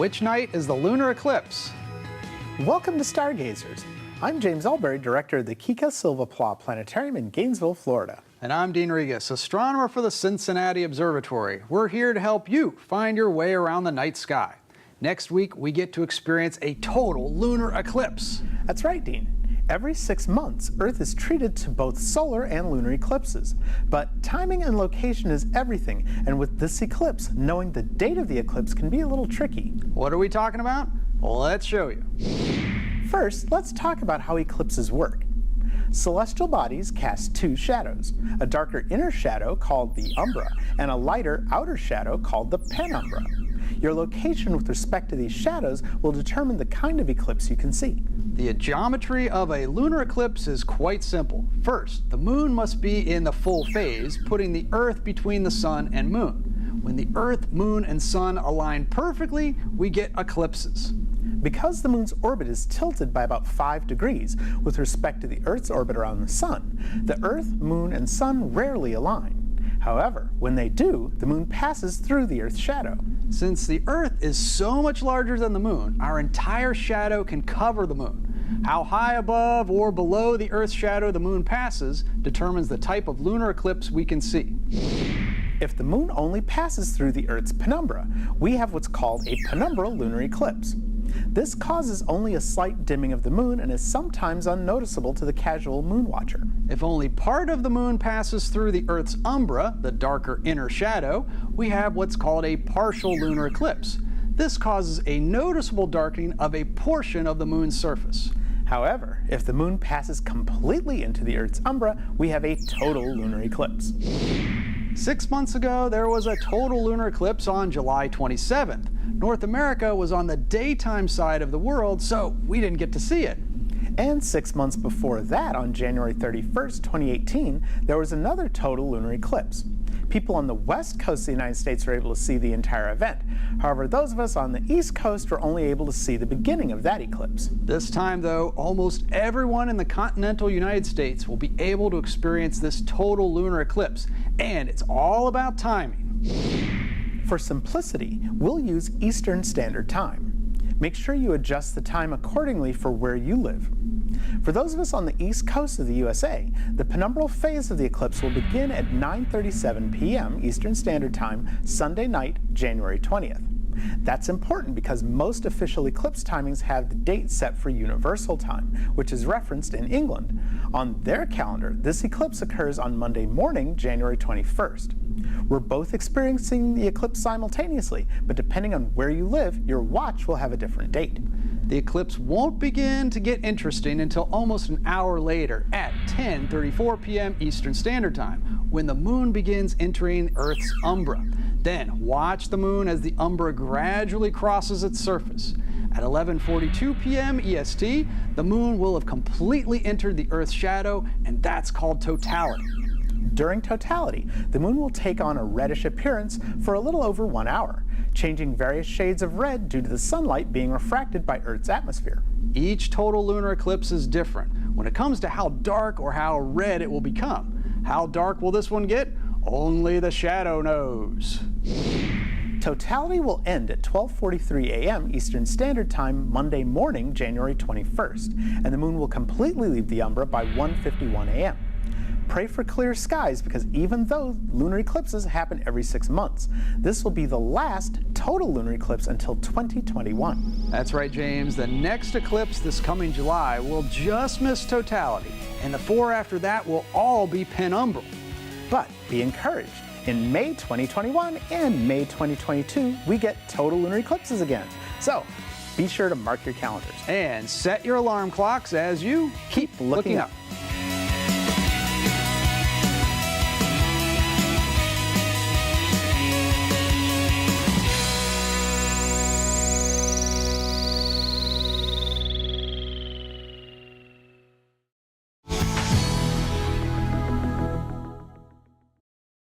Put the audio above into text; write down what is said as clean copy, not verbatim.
which night is the lunar eclipse? Welcome to Stargazers. I'm James Elberry, director of the Kika Silva Pla Planetarium in Gainesville, Florida. And I'm Dean Regas, astronomer for the Cincinnati Observatory. We're here to help you find your way around the night sky. Next week, we get to experience a total lunar eclipse. That's right, Dean. Every 6 months, Earth is treated to both solar and lunar eclipses. But timing and location is everything, and with this eclipse, knowing the date of the eclipse can be a little tricky. What are we talking about? Well, let's show you. First, let's talk about how eclipses work. Celestial bodies cast two shadows, a darker inner shadow called the umbra, and a lighter outer shadow called the penumbra. Your location with respect to these shadows will determine the kind of eclipse you can see. The geometry of a lunar eclipse is quite simple. First, the moon must be in the full phase, putting the Earth between the sun and moon. When the Earth, moon, and sun align perfectly, we get eclipses. Because the moon's orbit is tilted by about 5 degrees with respect to the Earth's orbit around the sun, the Earth, moon, and sun rarely align. However, when they do, the moon passes through the Earth's shadow. Since the Earth is so much larger than the moon, our entire shadow can cover the moon. How high above or below the Earth's shadow the moon passes determines the type of lunar eclipse we can see. If the moon only passes through the Earth's penumbra, we have what's called a penumbral lunar eclipse. This causes only a slight dimming of the moon and is sometimes unnoticeable to the casual moon watcher. If only part of the moon passes through the Earth's umbra, the darker inner shadow, we have what's called a partial lunar eclipse. This causes a noticeable darkening of a portion of the moon's surface. However, if the moon passes completely into the Earth's umbra, we have a total lunar eclipse. 6 months ago, there was a total lunar eclipse on July 27th. North America was on the daytime side of the world, so we didn't get to see it. And 6 months before that, on January 31st, 2018, there was another total lunar eclipse. People on the west coast of the United States were able to see the entire event. However, those of us on the east coast were only able to see the beginning of that eclipse. This time, though, almost everyone in the continental United States will be able to experience this total lunar eclipse, and it's all about timing. For simplicity, we'll use Eastern Standard Time. Make sure you adjust the time accordingly for where you live. For those of us on the east coast of the USA, the penumbral phase of the eclipse will begin at 9:37 p.m. Eastern Standard Time, Sunday night, January 20th. That's important because most official eclipse timings have the date set for Universal Time, which is referenced in England. On their calendar, this eclipse occurs on Monday morning, January 21st. We're both experiencing the eclipse simultaneously, but depending on where you live, your watch will have a different date. The eclipse won't begin to get interesting until almost an hour later at 10:34 p.m. Eastern Standard Time, when the moon begins entering Earth's umbra. Then watch the moon as the umbra gradually crosses its surface. At 11:42 p.m. EST, the moon will have completely entered the Earth's shadow, and that's called totality. During totality, the moon will take on a reddish appearance for a little over 1 hour, changing various shades of red due to the sunlight being refracted by Earth's atmosphere. Each total lunar eclipse is different when it comes to how dark or how red it will become. How dark will this one get? Only the shadow knows. Totality will end at 12:43 a.m. Eastern Standard Time Monday morning, January 21st, and the moon will completely leave the umbra by 1:51 a.m. Pray for clear skies because even though lunar eclipses happen every 6 months, this will be the last total lunar eclipse until 2021. That's right, James. The next eclipse this coming July will just miss totality, and the 4 after that will all be penumbral. But be encouraged. In May 2021 and May 2022, we get total lunar eclipses again. So be sure to mark your calendars. And set your alarm clocks as you Keep looking up.